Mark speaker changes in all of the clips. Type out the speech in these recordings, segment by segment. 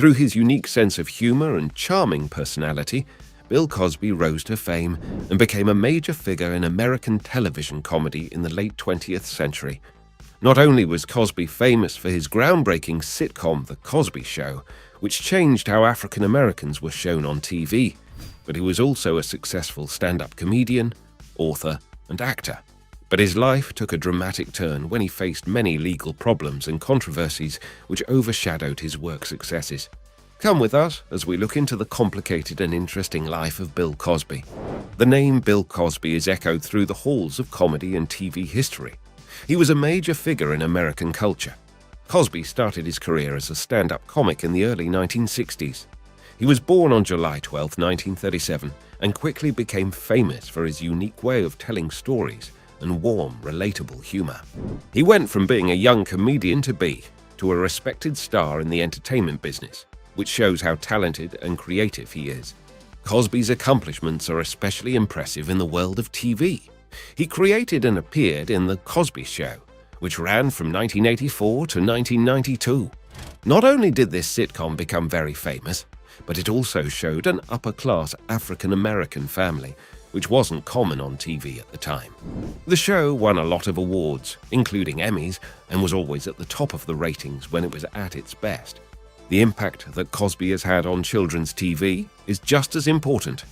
Speaker 1: Through his unique sense of humor and charming personality, Bill Cosby rose to fame and became a major figure in American television comedy in the late 20th century. Not only was Cosby famous for his groundbreaking sitcom The Cosby Show, which changed how African Americans were shown on TV, but he was also a successful stand-up comedian, author, and actor. But his life took a dramatic turn when he faced many legal problems and controversies which overshadowed his work successes. Come with us as we look into the complicated and interesting life of Bill Cosby. The name Bill Cosby is echoed through the halls of comedy and TV history. He was a major figure in American culture. Cosby started his career as a stand-up comic in the early 1960s. He was born on July 12, 1937, and quickly became famous for his unique way of telling stories and warm, relatable humor. He went from being a young comedian to a respected star in the entertainment business, which shows how talented and creative he is. Cosby's accomplishments are especially impressive in the world of TV. He created and appeared in The Cosby Show, which ran from 1984 to 1992. Not only did this sitcom become very famous, but it also showed an upper-class African-American family, which wasn't common on TV at the time. The show won a lot of awards, including Emmys, and was always at the top of the ratings when it was at its best. The impact that Cosby has had on children's TV is just as important.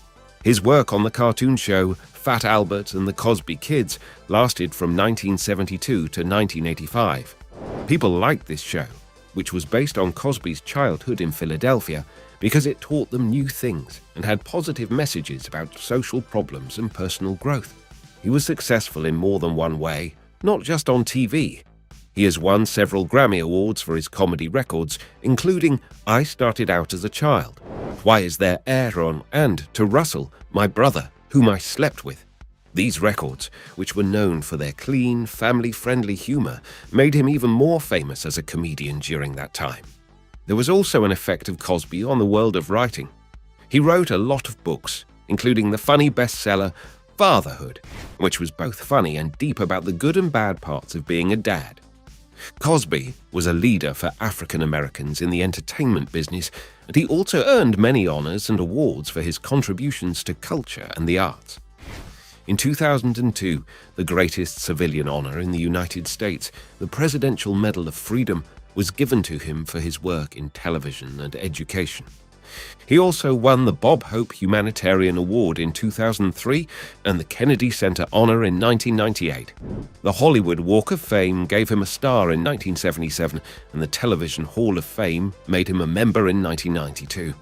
Speaker 1: His work on the cartoon show Fat Albert and the Cosby Kids lasted from 1972 to 1985. People liked this show, which was based on Cosby's childhood in Philadelphia, because it taught them new things and had positive messages about social problems and personal growth. He was successful in more than one way, not just on TV. He has won several Grammy Awards for his comedy records, including I Started Out as a Child, Why Is There Air On, and To Russell, My Brother, Whom I Slept With. These records, which were known for their clean, family-friendly humor, made him even more famous as a comedian during that time. There was also an effect of Cosby on the world of writing. He wrote a lot of books, including the funny bestseller Fatherhood, which was both funny and deep about the good and bad parts of being a dad. Cosby was a leader for African Americans in the entertainment business, and he also earned many honors and awards for his contributions to culture and the arts. In 2002, the greatest civilian honor in the United States, the Presidential Medal of Freedom, was given to him for his work in television and education. He also won the Bob Hope Humanitarian Award in 2003 and the Kennedy Center Honor in 1998. The Hollywood Walk of Fame gave him a star in 1977, and the Television Hall of Fame made him a member in 1992.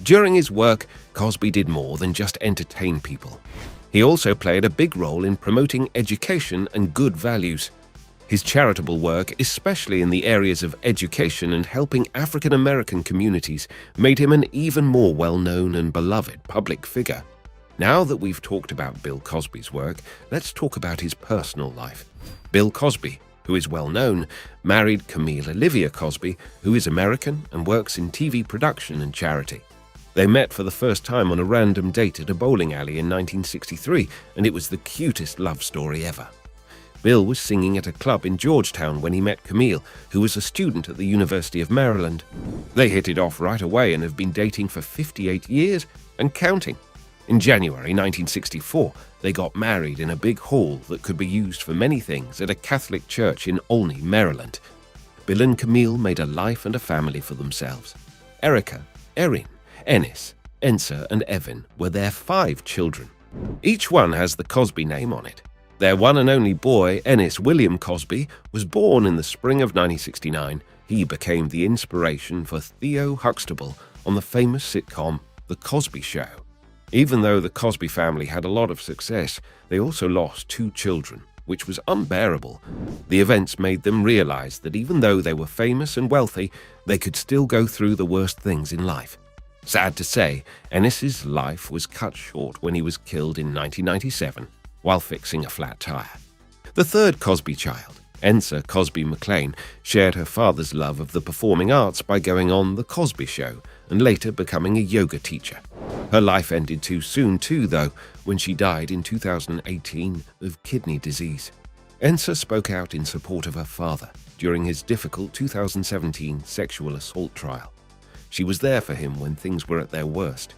Speaker 1: During his work, Cosby did more than just entertain people. He also played a big role in promoting education and good values. His charitable work, especially in the areas of education and helping African American communities, made him an even more well-known and beloved public figure. Now that we've talked about Bill Cosby's work, let's talk about his personal life. Bill Cosby, who is well known, married Camille Olivia Cosby, who is American and works in TV production and charity. They met for the first time on a random date at a bowling alley in 1963, and it was the cutest love story ever. Bill was singing at a club in Georgetown when he met Camille, who was a student at the University of Maryland. They hit it off right away and have been dating for 58 years and counting. In January 1964, they got married in a big hall that could be used for many things at a Catholic church in Olney, Maryland. Bill and Camille made a life and a family for themselves. Erica, Erin, Ennis, Ensa, and Evan were their 5 children. Each one has the Cosby name on it. Their one and only boy, Ennis William Cosby, was born in the spring of 1969. He became the inspiration for Theo Huxtable on the famous sitcom The Cosby Show. Even though the Cosby family had a lot of success, they also lost 2 children, which was unbearable. The events made them realize that even though they were famous and wealthy, they could still go through the worst things in life. Sad to say, Ennis's life was cut short when he was killed in 1997. While fixing a flat tire. The third Cosby child, Ensa Cosby McLean, shared her father's love of the performing arts by going on The Cosby Show and later becoming a yoga teacher. Her life ended too soon too, though, when she died in 2018 of kidney disease. Ensa spoke out in support of her father during his difficult 2017 sexual assault trial. She was there for him when things were at their worst.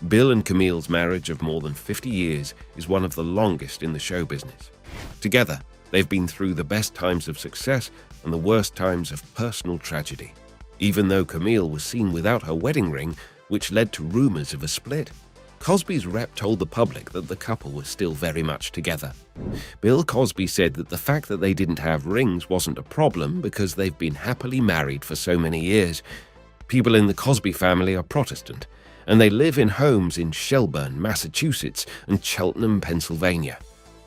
Speaker 1: Bill and Camille's marriage of more than 50 years is one of the longest in the show business. Together, they've been through the best times of success and the worst times of personal tragedy. Even though Camille was seen without her wedding ring, which led to rumors of a split, Cosby's rep told the public that the couple was still very much together. Bill Cosby said that the fact that they didn't have rings wasn't a problem because they've been happily married for so many years. People in the Cosby family are Protestant, and they live in homes in Shelburne, Massachusetts, and Cheltenham, Pennsylvania.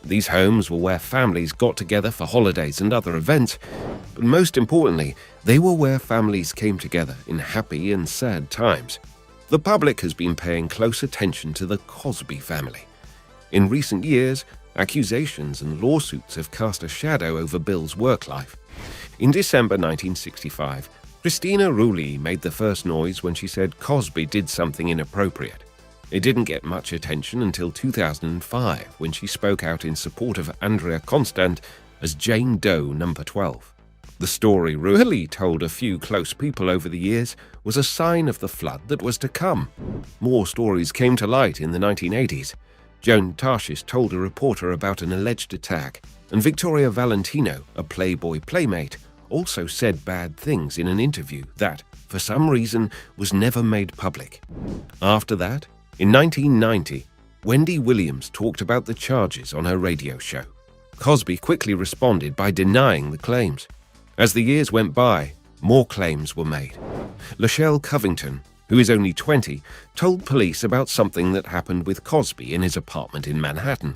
Speaker 1: These homes were where families got together for holidays and other events, but most importantly, they were where families came together in happy and sad times. The public has been paying close attention to the Cosby family. In recent years, accusations and lawsuits have cast a shadow over Bill's work life. In December 1965, Christina Rulli made the first noise when she said Cosby did something inappropriate. It didn't get much attention until 2005, when she spoke out in support of Andrea Constand as Jane Doe number 12. The story Rulli told a few close people over the years was a sign of the flood that was to come. More stories came to light in the 1980s. Joan Tarshish told a reporter about an alleged attack, and Victoria Valentino, a Playboy playmate, also said bad things in an interview that, for some reason, was never made public. After that, in 1990, Wendy Williams talked about the charges on her radio show. Cosby quickly responded by denying the claims. As the years went by, more claims were made. Lachelle Covington, who is only 20, told police about something that happened with Cosby in his apartment in Manhattan.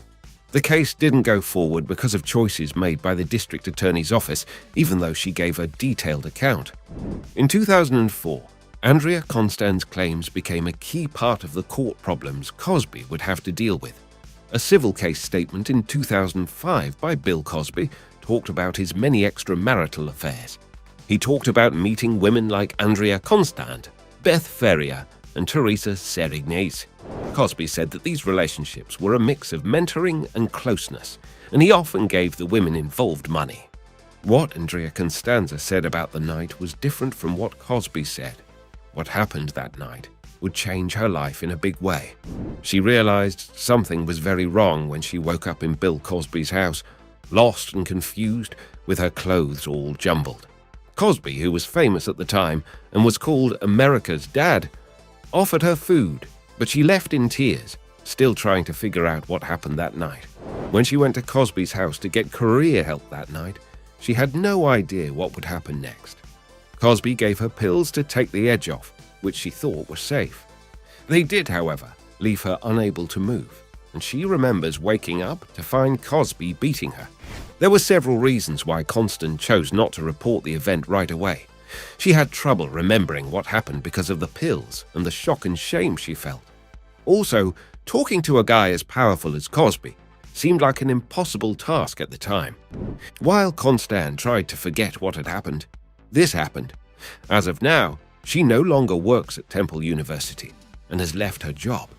Speaker 1: The case didn't go forward because of choices made by the district attorney's office, even though she gave a detailed account. In 2004, Andrea Constand's claims became a key part of the court problems Cosby would have to deal with. A civil case statement in 2005 by Bill Cosby talked about his many extramarital affairs. He talked about meeting women like Andrea Constand, Beth Ferrier, and Teresa Serignace. Cosby said that these relationships were a mix of mentoring and closeness, and he often gave the women involved money. What Andrea Constanza said about the night was different from what Cosby said. What happened that night would change her life in a big way. She realized something was very wrong when she woke up in Bill Cosby's house, lost and confused, with her clothes all jumbled. Cosby, who was famous at the time and was called America's Dad, offered her food, but she left in tears, still trying to figure out what happened that night. When she went to Cosby's house to get career help that night, she had no idea what would happen next. Cosby gave her pills to take the edge off, which she thought were safe. They did, however, leave her unable to move, and she remembers waking up to find Cosby beating her. There were several reasons why Constand chose not to report the event right away. She had trouble remembering what happened because of the pills and the shock and shame she felt. Also, talking to a guy as powerful as Cosby seemed like an impossible task at the time. While Constand tried to forget what had happened, this happened. As of now, she no longer works at Temple University and has left her job.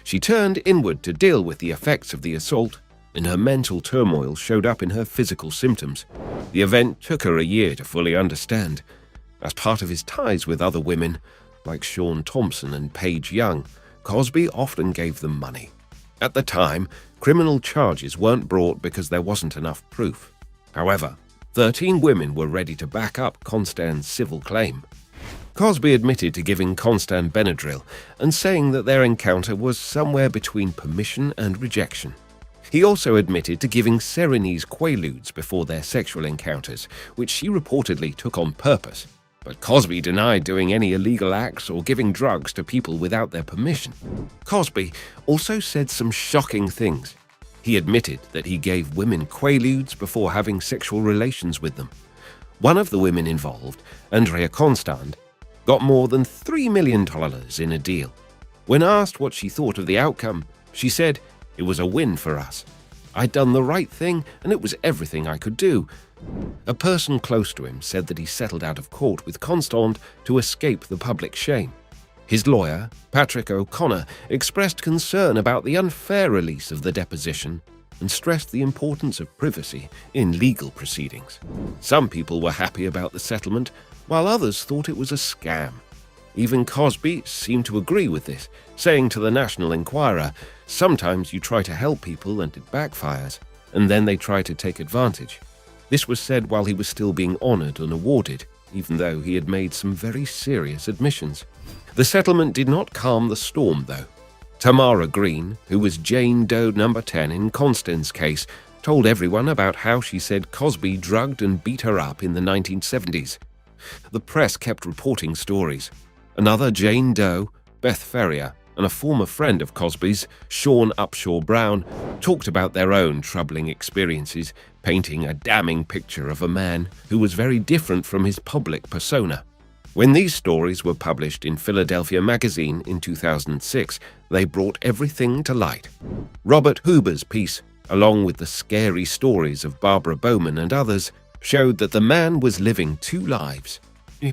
Speaker 1: She turned inward to deal with the effects of the assault, and her mental turmoil showed up in her physical symptoms. The event took her a year to fully understand. As part of his ties with other women, like Shawn Thompson and Paige Young, Cosby often gave them money. At the time, criminal charges weren't brought because there wasn't enough proof. However, 13 women were ready to back up Constand's civil claim. Cosby admitted to giving Constand Benadryl and saying that their encounter was somewhere between permission and rejection. He also admitted to giving Sereni's quaaludes before their sexual encounters, which she reportedly took on purpose. But Cosby denied doing any illegal acts or giving drugs to people without their permission. Cosby also said some shocking things. He admitted that he gave women quaaludes before having sexual relations with them. One of the women involved, Andrea Constand, got more than $3 million in a deal. When asked what she thought of the outcome, she said, "It was a win for us. I'd done the right thing, and it was everything I could do." A person close to him said that he settled out of court with Constand to escape the public shame. His lawyer, Patrick O'Connor, expressed concern about the unfair release of the deposition and stressed the importance of privacy in legal proceedings. Some people were happy about the settlement, while others thought it was a scam. Even Cosby seemed to agree with this, saying to the National Enquirer, "Sometimes you try to help people and it backfires, and then they try to take advantage." This was said while he was still being honored and awarded, even though he had made some very serious admissions. The settlement did not calm the storm, though. Tamara Green, who was Jane Doe number 10 in Constance's case, told everyone about how she said Cosby drugged and beat her up in the 1970s. The press kept reporting stories. Another Jane Doe, Beth Ferrier, and a former friend of Cosby's, Sean Upshaw Brown, talked about their own troubling experiences, painting a damning picture of a man who was very different from his public persona. When these stories were published in Philadelphia Magazine in 2006, they brought everything to light. Robert Huber's piece, along with the scary stories of Barbara Bowman and others, showed that the man was living two lives.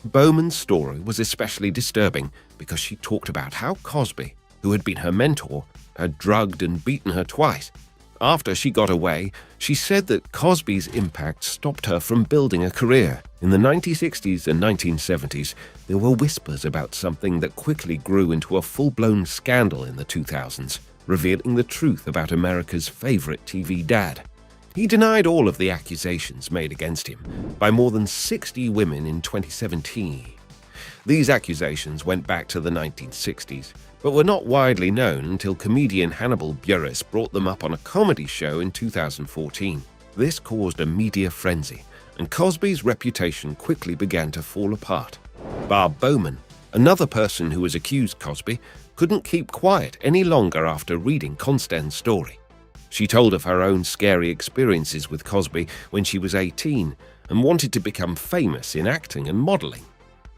Speaker 1: Bowman's story was especially disturbing because she talked about how Cosby, who had been her mentor, had drugged and beaten her twice. After she got away, she said that Cosby's impact stopped her from building a career. In the 1960s and 1970s, there were whispers about something that quickly grew into a full-blown scandal in the 2000s, revealing the truth about America's favorite TV dad. He denied all of the accusations made against him by more than 60 women in 2017. These accusations went back to the 1960s, but were not widely known until comedian Hannibal Buress brought them up on a comedy show in 2014. This caused a media frenzy, and Cosby's reputation quickly began to fall apart. Barb Bowman, another person who has accused Cosby, couldn't keep quiet any longer after reading Constance's story. She told of her own scary experiences with Cosby when she was 18 and wanted to become famous in acting and modeling.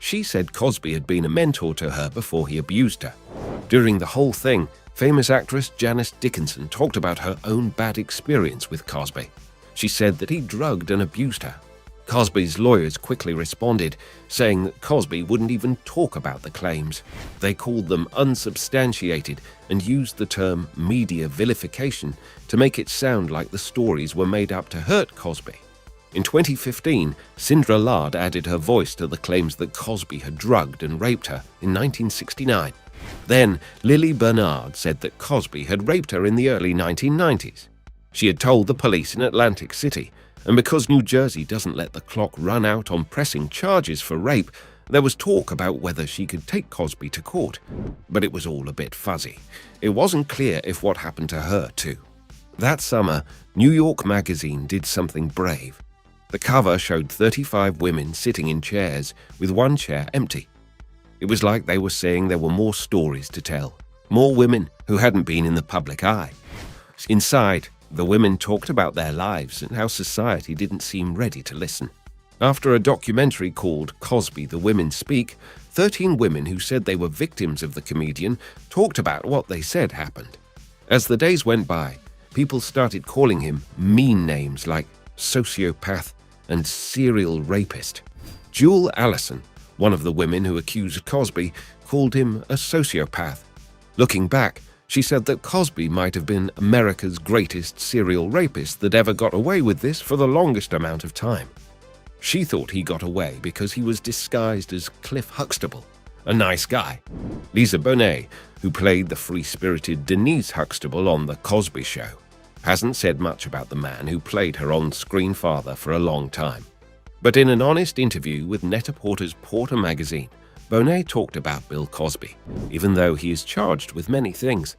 Speaker 1: She said Cosby had been a mentor to her before he abused her. During the whole thing, famous actress Janice Dickinson talked about her own bad experience with Cosby. She said that he drugged and abused her. Cosby's lawyers quickly responded, saying that Cosby wouldn't even talk about the claims. They called them unsubstantiated and used the term media vilification to make it sound like the stories were made up to hurt Cosby. In 2015, Sindra Lard added her voice to the claims that Cosby had drugged and raped her in 1969. Then, Lily Bernard said that Cosby had raped her in the early 1990s. She had told the police in Atlantic City, and because New Jersey doesn't let the clock run out on pressing charges for rape, there was talk about whether she could take Cosby to court. But it was all a bit fuzzy. It wasn't clear if what happened to her, too. That summer, New York Magazine did something brave. The cover showed 35 women sitting in chairs, with one chair empty. It was like they were saying there were more stories to tell, more women who hadn't been in the public eye. Inside, the women talked about their lives and how society didn't seem ready to listen. After a documentary called Cosby, the Women Speak, 13 women who said they were victims of the comedian talked about what they said happened. As the days went by, people started calling him mean names like sociopath and serial rapist. Jewel Allison, one of the women who accused Cosby, called him a sociopath. Looking back, she said that Cosby might have been America's greatest serial rapist that ever got away with this for the longest amount of time. She thought he got away because he was disguised as Cliff Huxtable, a nice guy. Lisa Bonet, who played the free-spirited Denise Huxtable on The Cosby Show, hasn't said much about the man who played her on-screen father for a long time. But in an honest interview with Net-a-Porter's Porter magazine, Bonet talked about Bill Cosby, even though he is charged with many things.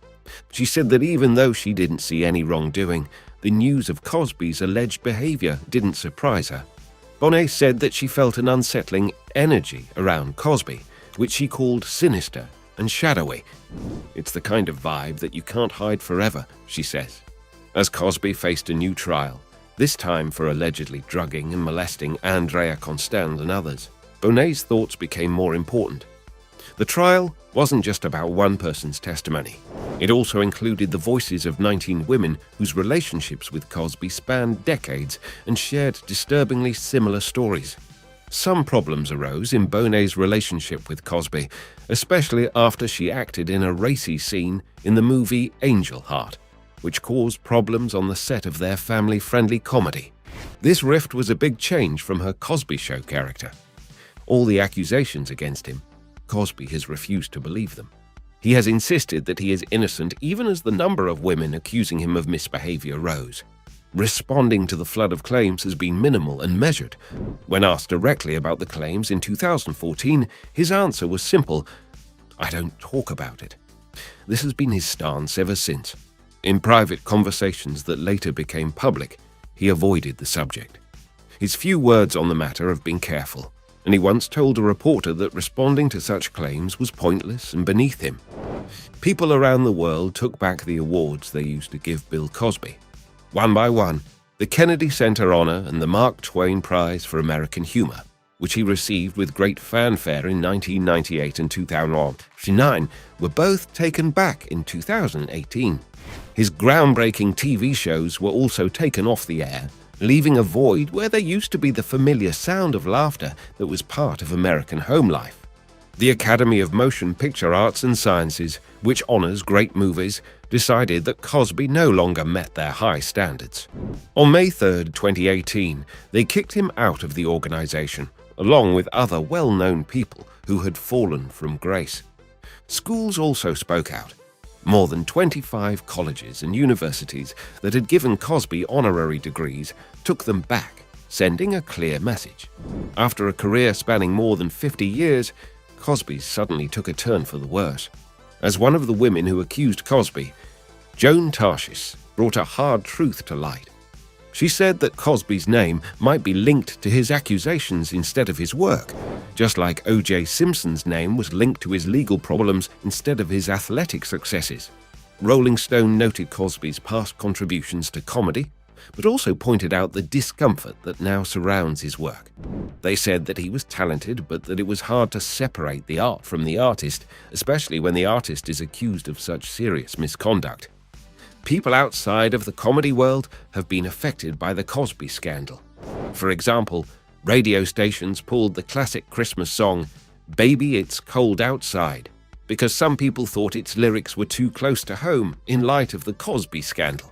Speaker 1: She said that even though she didn't see any wrongdoing, the news of Cosby's alleged behavior didn't surprise her. Bonet said that she felt an unsettling energy around Cosby, which she called sinister and shadowy. It's the kind of vibe that you can't hide forever, she says. As Cosby faced a new trial, this time for allegedly drugging and molesting Andrea Constand and others, Bonet's thoughts became more important. The trial wasn't just about one person's testimony. It also included the voices of 19 women whose relationships with Cosby spanned decades and shared disturbingly similar stories. Some problems arose in Bonet's relationship with Cosby, especially after she acted in a racy scene in the movie Angel Heart, which caused problems on the set of their family-friendly comedy. This rift was a big change from her Cosby Show character. All the accusations against him, Cosby has refused to believe them. He has insisted that he is innocent even as the number of women accusing him of misbehavior rose. Responding to the flood of claims has been minimal and measured. When asked directly about the claims in 2014, his answer was simple: "I don't talk about it." This has been his stance ever since. In private conversations that later became public, he avoided the subject. His few words on the matter have been careful, and he once told a reporter that responding to such claims was pointless and beneath him. People around the world took back the awards they used to give Bill Cosby. One by one, the Kennedy Center Honor and the Mark Twain Prize for American Humor, which he received with great fanfare in 1998 and 2009, were both taken back in 2018. His groundbreaking TV shows were also taken off the air, leaving a void where there used to be the familiar sound of laughter that was part of American home life. The Academy of Motion Picture Arts and Sciences, which honors great movies, decided that Cosby no longer met their high standards. On May 3, 2018, they kicked him out of the organization, along with other well-known people who had fallen from grace. Schools also spoke out. More than 25 colleges and universities that had given Cosby honorary degrees took them back, sending a clear message. After a career spanning more than 50 years, Cosby suddenly took a turn for the worse. As one of the women who accused Cosby, Joan Tarshish brought a hard truth to light. She said that Cosby's name might be linked to his accusations instead of his work, just like O.J. Simpson's name was linked to his legal problems instead of his athletic successes. Rolling Stone noted Cosby's past contributions to comedy, but also pointed out the discomfort that now surrounds his work. They said that he was talented, but that it was hard to separate the art from the artist, especially when the artist is accused of such serious misconduct. People outside of the comedy world have been affected by the Cosby scandal. For example, radio stations pulled the classic Christmas song, "Baby, It's Cold Outside," because some people thought its lyrics were too close to home in light of the Cosby scandal.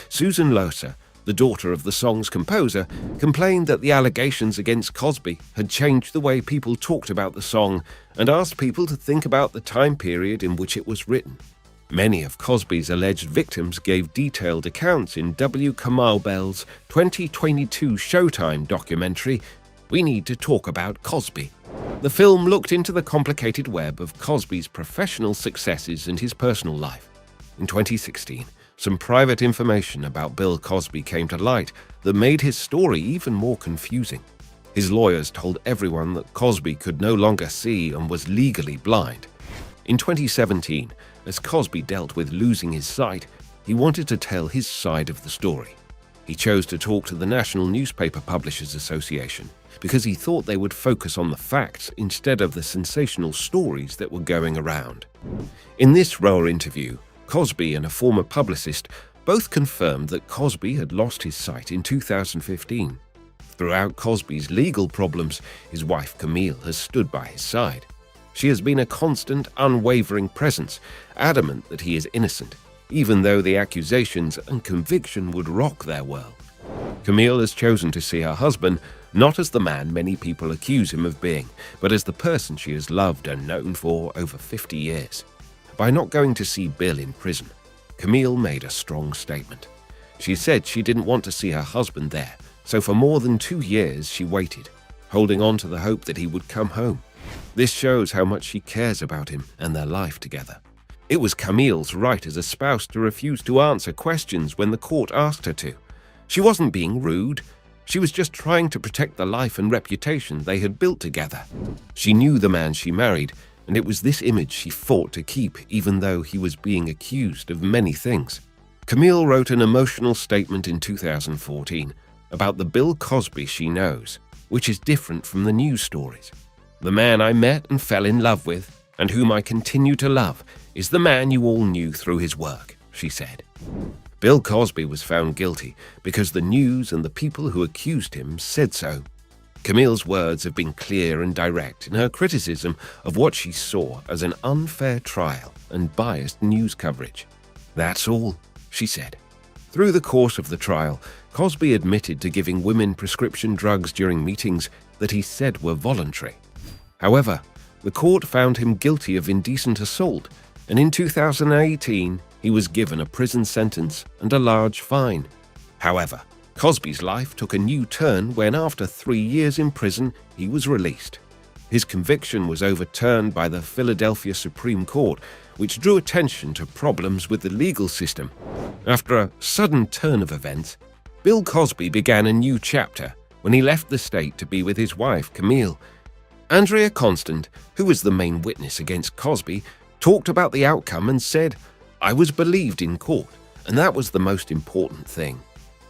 Speaker 1: Susan Loser, the daughter of the song's composer, complained that the allegations against Cosby had changed the way people talked about the song and asked people to think about the time period in which it was written. Many of Cosby's alleged victims gave detailed accounts in W. Kamau Bell's 2022 Showtime documentary, We Need to Talk About Cosby. The film looked into the complicated web of Cosby's professional successes and his personal life. In 2016, some private information about Bill Cosby came to light that made his story even more confusing. His lawyers told everyone that Cosby could no longer see and was legally blind. In 2017, as Cosby dealt with losing his sight, he wanted to tell his side of the story. He chose to talk to the National Newspaper Publishers Association because he thought they would focus on the facts instead of the sensational stories that were going around. In this rare interview, Cosby and a former publicist both confirmed that Cosby had lost his sight in 2015. Throughout Cosby's legal problems, his wife Camille has stood by his side. She has been a constant, unwavering presence, adamant that he is innocent, even though the accusations and conviction would rock their world. Camille has chosen to see her husband not as the man many people accuse him of being, but as the person she has loved and known for over 50 years. By not going to see Bill in prison, Camille made a strong statement. She said she didn't want to see her husband there, so for more than 2 years she waited, holding on to the hope that he would come home. This shows how much she cares about him and their life together. It was Camille's right as a spouse to refuse to answer questions when the court asked her to. She wasn't being rude. She was just trying to protect the life and reputation they had built together. She knew the man she married, and it was this image she fought to keep even though he was being accused of many things. Camille wrote an emotional statement in 2014 about the Bill Cosby she knows, which is different from the news stories. The man I met and fell in love with, and whom I continue to love, is the man you all knew through his work, she said. Bill Cosby was found guilty because the news and the people who accused him said so. Camille's words have been clear and direct in her criticism of what she saw as an unfair trial and biased news coverage. That's all, she said. Through the course of the trial, Cosby admitted to giving women prescription drugs during meetings that he said were voluntary. However, the court found him guilty of indecent assault, and in 2018 he was given a prison sentence and a large fine. However, Cosby's life took a new turn when, after 3 years in prison, he was released. His conviction was overturned by the Philadelphia Supreme Court, which drew attention to problems with the legal system. After a sudden turn of events, Bill Cosby began a new chapter when he left the state to be with his wife, Camille. Andrea Constant, who was the main witness against Cosby, talked about the outcome and said, "I was believed in court, and that was the most important thing."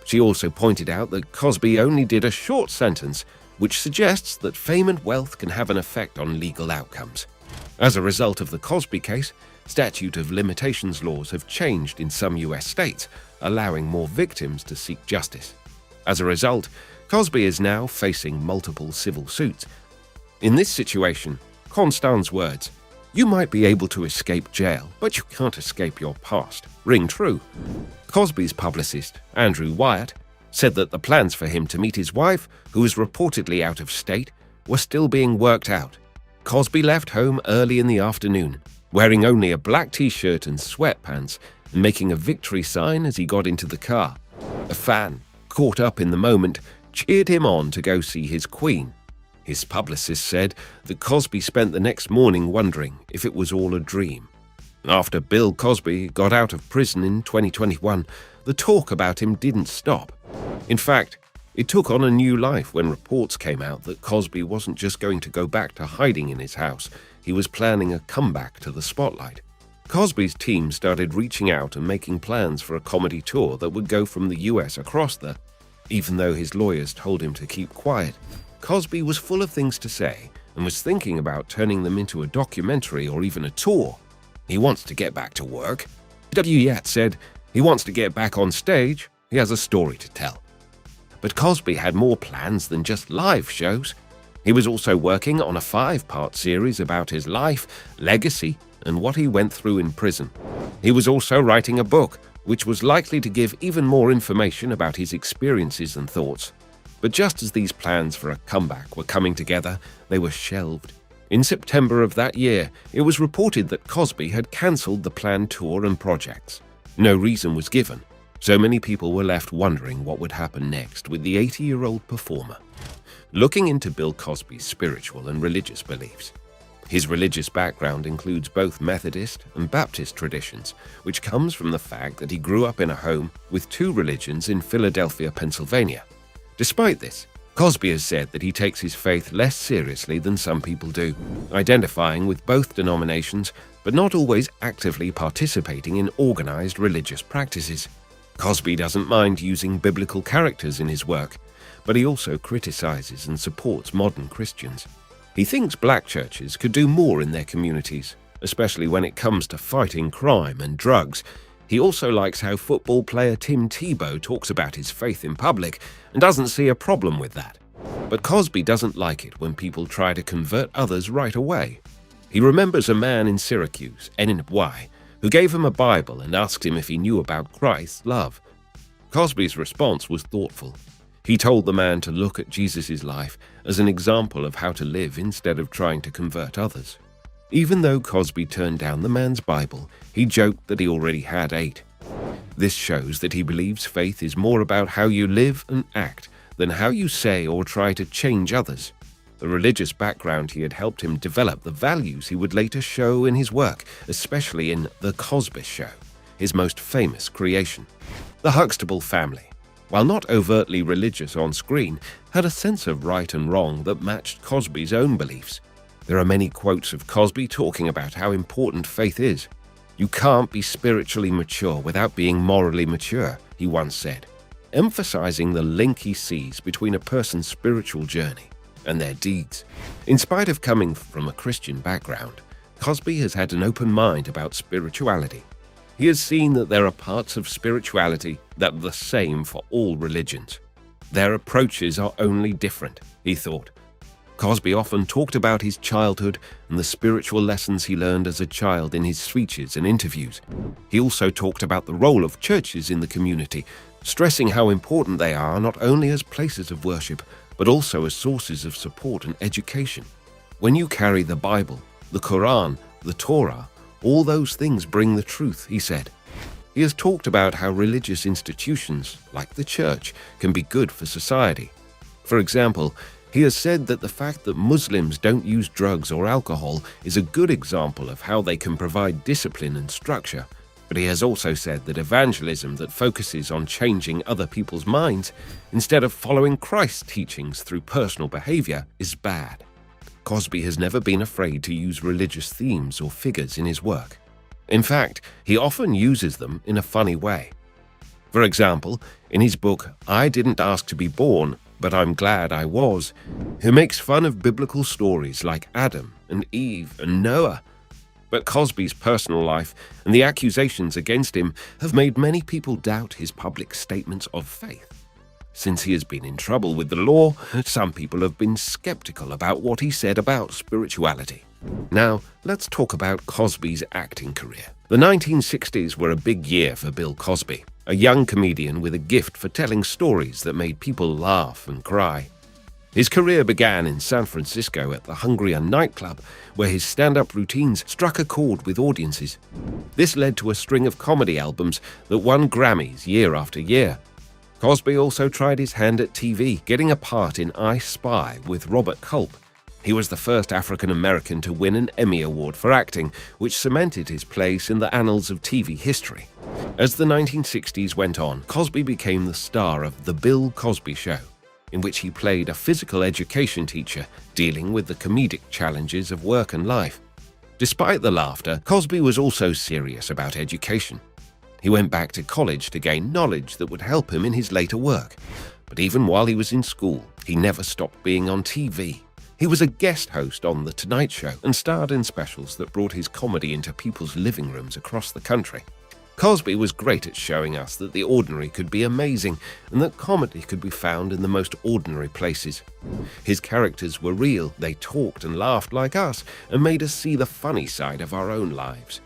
Speaker 1: She also pointed out that Cosby only did a short sentence, which suggests that fame and wealth can have an effect on legal outcomes. As a result of the Cosby case, statute of limitations laws have changed in some U.S. states, allowing more victims to seek justice. As a result, Cosby is now facing multiple civil suits. In this situation, Constant's words, "You might be able to escape jail, but you can't escape your past," ring true. Cosby's publicist, Andrew Wyatt, said that the plans for him to meet his wife, who was reportedly out of state, were still being worked out. Cosby left home early in the afternoon, wearing only a black t-shirt and sweatpants, and making a victory sign as he got into the car. A fan, caught up in the moment, cheered him on to go see his queen. His publicist said that Cosby spent the next morning wondering if it was all a dream. After Bill Cosby got out of prison in 2021, the talk about him didn't stop. In fact, it took on a new life when reports came out that Cosby wasn't just going to go back to hiding in his house, he was planning a comeback to the spotlight. Cosby's team started reaching out and making plans for a comedy tour that would go from the US across the... Even though his lawyers told him to keep quiet, Cosby was full of things to say and was thinking about turning them into a documentary or even a tour. He wants to get back to work. W. Yatt said he wants to get back on stage. He has a story to tell. But Cosby had more plans than just live shows. He was also working on a 5-part series about his life, legacy, and what he went through in prison. He was also writing a book, which was likely to give even more information about his experiences and thoughts. But just as these plans for a comeback were coming together, they were shelved. In September of that year, it was reported that Cosby had cancelled the planned tour and projects. No reason was given, so many people were left wondering what would happen next with the 80-year-old performer. Looking into Bill Cosby's spiritual and religious beliefs. His religious background includes both Methodist and Baptist traditions, which comes from the fact that he grew up in a home with 2 religions in Philadelphia, Pennsylvania. Despite this, Cosby has said that he takes his faith less seriously than some people do, identifying with both denominations but not always actively participating in organized religious practices. Cosby doesn't mind using biblical characters in his work, but he also criticizes and supports modern Christians. He thinks black churches could do more in their communities, especially when it comes to fighting crime and drugs. He also likes how football player Tim Tebow talks about his faith in public and doesn't see a problem with that. But Cosby doesn't like it when people try to convert others right away. He remembers a man in Syracuse, NY, who gave him a Bible and asked him if he knew about Christ's love. Cosby's response was thoughtful. He told the man to look at Jesus' life as an example of how to live instead of trying to convert others. Even though Cosby turned down the man's Bible, he joked that he already had 8. This shows that he believes faith is more about how you live and act than how you say or try to change others. The religious background he had helped him develop the values he would later show in his work, especially in The Cosby Show, his most famous creation. The Huxtable family, while not overtly religious on screen, had a sense of right and wrong that matched Cosby's own beliefs. There are many quotes of Cosby talking about how important faith is. "You can't be spiritually mature without being morally mature," he once said, emphasizing the link he sees between a person's spiritual journey and their deeds. In spite of coming from a Christian background, Cosby has had an open mind about spirituality. He has seen that there are parts of spirituality that are the same for all religions. Their approaches are only different, he thought. Cosby often talked about his childhood and the spiritual lessons he learned as a child in his speeches and interviews. He also talked about the role of churches in the community, stressing how important they are not only as places of worship, but also as sources of support and education. When you carry the Bible, the Quran, the Torah, all those things bring the truth, he said. He has talked about how religious institutions, like the church, can be good for society. For example, he has said that the fact that Muslims don't use drugs or alcohol is a good example of how they can provide discipline and structure. But he has also said that evangelism that focuses on changing other people's minds instead of following Christ's teachings through personal behavior is bad. Cosby has never been afraid to use religious themes or figures in his work. In fact, he often uses them in a funny way. For example, in his book I Didn't Ask to Be Born, But I'm Glad I Was, he makes fun of biblical stories like Adam and Eve and Noah. But Cosby's personal life and the accusations against him have made many people doubt his public statements of faith. Since he has been in trouble with the law, some people have been skeptical about what he said about spirituality. Now, let's talk about Cosby's acting career. The 1960s were a big year for Bill Cosby, a young comedian with a gift for telling stories that made people laugh and cry. His career began in San Francisco at the Hungrier nightclub, where his stand-up routines struck a chord with audiences. This led to a string of comedy albums that won Grammys year after year. Cosby also tried his hand at TV, getting a part in I Spy with Robert Culp. He was the first African-American to win an Emmy Award for acting, which cemented his place in the annals of TV history. As the 1960s went on, Cosby became the star of The Bill Cosby Show, in which he played a physical education teacher dealing with the comedic challenges of work and life. Despite the laughter, Cosby was also serious about education. He went back to college to gain knowledge that would help him in his later work. But even while he was in school, he never stopped being on TV. He was a guest host on The Tonight Show and starred in specials that brought his comedy into people's living rooms across the country. Cosby was great at showing us that the ordinary could be amazing and that comedy could be found in the most ordinary places. His characters were real, they talked and laughed like us and made us see the funny side of our own lives.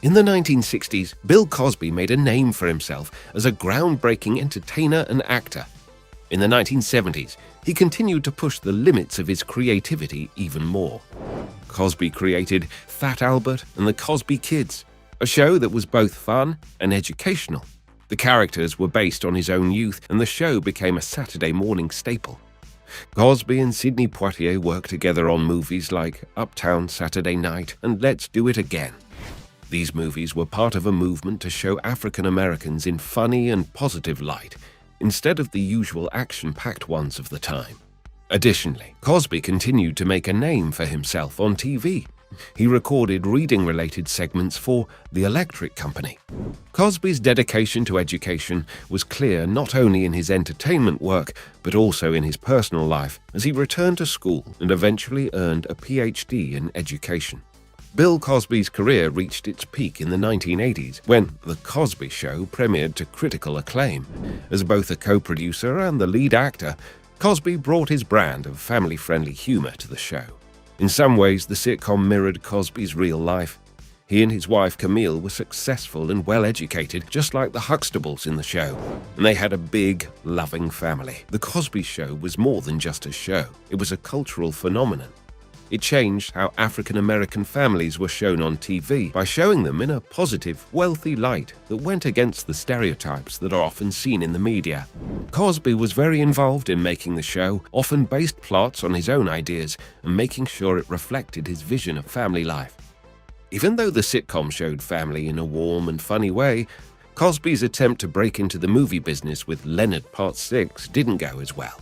Speaker 1: In the 1960s, Bill Cosby made a name for himself as a groundbreaking entertainer and actor. In the 1970s, he continued to push the limits of his creativity even more. Cosby created Fat Albert and the Cosby Kids, a show that was both fun and educational. The characters were based on his own youth, and the show became a Saturday morning staple. Cosby and Sidney Poitier worked together on movies like Uptown Saturday Night and Let's Do It Again. These movies were part of a movement to show African Americans in funny and positive light, instead of the usual action-packed ones of the time. Additionally, Cosby continued to make a name for himself on TV. He recorded reading-related segments for The Electric Company. Cosby's dedication to education was clear not only in his entertainment work, but also in his personal life, as he returned to school and eventually earned a PhD in education. Bill Cosby's career reached its peak in the 1980s, when The Cosby Show premiered to critical acclaim. As both a co-producer and the lead actor, Cosby brought his brand of family-friendly humor to the show. In some ways, the sitcom mirrored Cosby's real life. He and his wife Camille were successful and well-educated, just like the Huxtables in the show, and they had a big, loving family. The Cosby Show was more than just a show. It was a cultural phenomenon. It changed how African-American families were shown on TV by showing them in a positive, wealthy light that went against the stereotypes that are often seen in the media. Cosby was very involved in making the show, often based plots on his own ideas and making sure it reflected his vision of family life. Even though the sitcom showed family in a warm and funny way, Cosby's attempt to break into the movie business with Leonard Part 6 didn't go as well.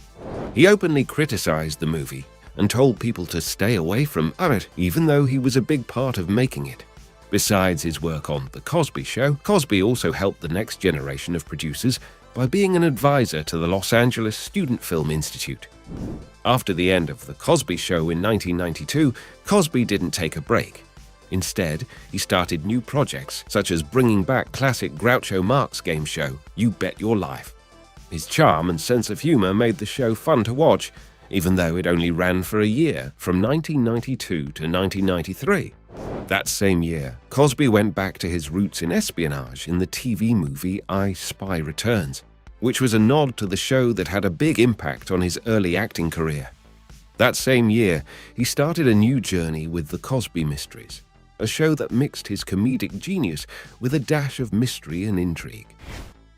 Speaker 1: He openly criticized the movie and told people to stay away from it, even though he was a big part of making it. Besides his work on The Cosby Show, Cosby also helped the next generation of producers by being an advisor to the Los Angeles Student Film Institute. After the end of The Cosby Show in 1992, Cosby didn't take a break. Instead, he started new projects, such as bringing back classic Groucho Marx game show, You Bet Your Life. His charm and sense of humor made the show fun to watch, even though it only ran for a year, from 1992 to 1993. That same year, Cosby went back to his roots in espionage in the TV movie I Spy Returns, which was a nod to the show that had a big impact on his early acting career. That same year, he started a new journey with The Cosby Mysteries, a show that mixed his comedic genius with a dash of mystery and intrigue.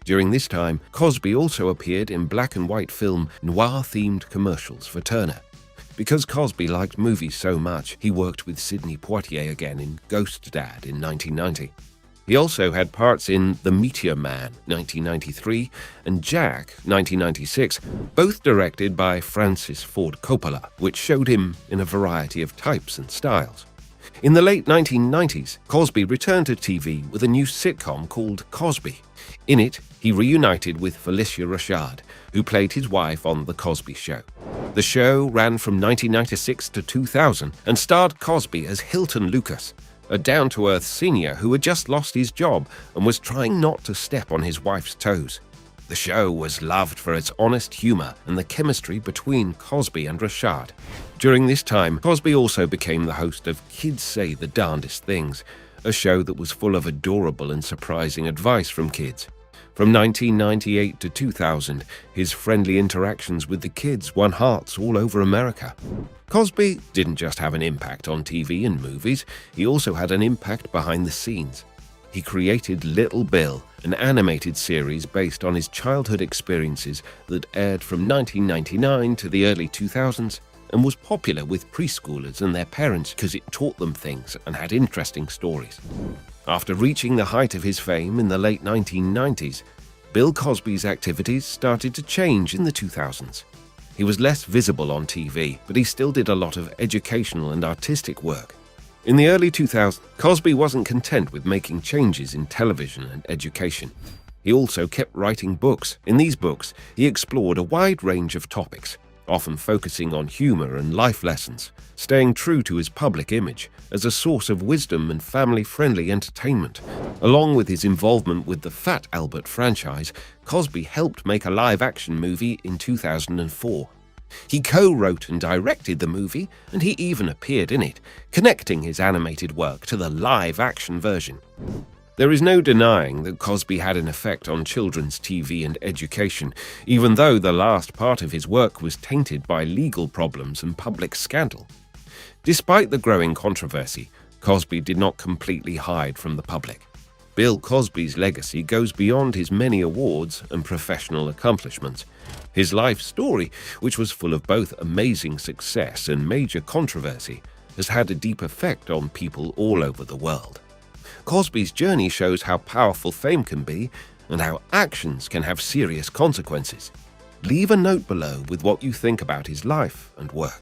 Speaker 1: During this time, Cosby also appeared in black and white film noir-themed commercials for Turner. Because Cosby liked movies so much, he worked with Sidney Poitier again in Ghost Dad in 1990. He also had parts in The Meteor Man, 1993, and Jack, 1996, both directed by Francis Ford Coppola, which showed him in a variety of types and styles. In the late 1990s, Cosby returned to TV with a new sitcom called Cosby. In it, he reunited with Felicia Rashad, who played his wife on The Cosby Show. The show ran from 1996 to 2000 and starred Cosby as Hilton Lucas, a down-to-earth senior who had just lost his job and was trying not to step on his wife's toes. The show was loved for its honest humor and the chemistry between Cosby and Rashad. During this time, Cosby also became the host of Kids Say the Darndest Things, a show that was full of adorable and surprising advice from kids. From 1998 to 2000, his friendly interactions with the kids won hearts all over America. Cosby didn't just have an impact on TV and movies, he also had an impact behind the scenes. He created Little Bill, an animated series based on his childhood experiences that aired from 1999 to the early 2000s and was popular with preschoolers and their parents because it taught them things and had interesting stories. After reaching the height of his fame in the late 1990s, Bill Cosby's activities started to change in the 2000s. He was less visible on TV, but he still did a lot of educational and artistic work. In the early 2000s, Cosby wasn't content with making changes in television and education. He also kept writing books. In these books, he explored a wide range of topics, often focusing on humor and life lessons, staying true to his public image as a source of wisdom and family-friendly entertainment. Along with his involvement with the Fat Albert franchise, Cosby helped make a live-action movie in 2004. He co-wrote and directed the movie, and he even appeared in it, connecting his animated work to the live-action version. There is no denying that Cosby had an effect on children's TV and education, even though the last part of his work was tainted by legal problems and public scandal. Despite the growing controversy, Cosby did not completely hide from the public. Bill Cosby's legacy goes beyond his many awards and professional accomplishments. His life story, which was full of both amazing success and major controversy, has had a deep effect on people all over the world. Cosby's journey shows how powerful fame can be and how actions can have serious consequences. Leave a note below with what you think about his life and work.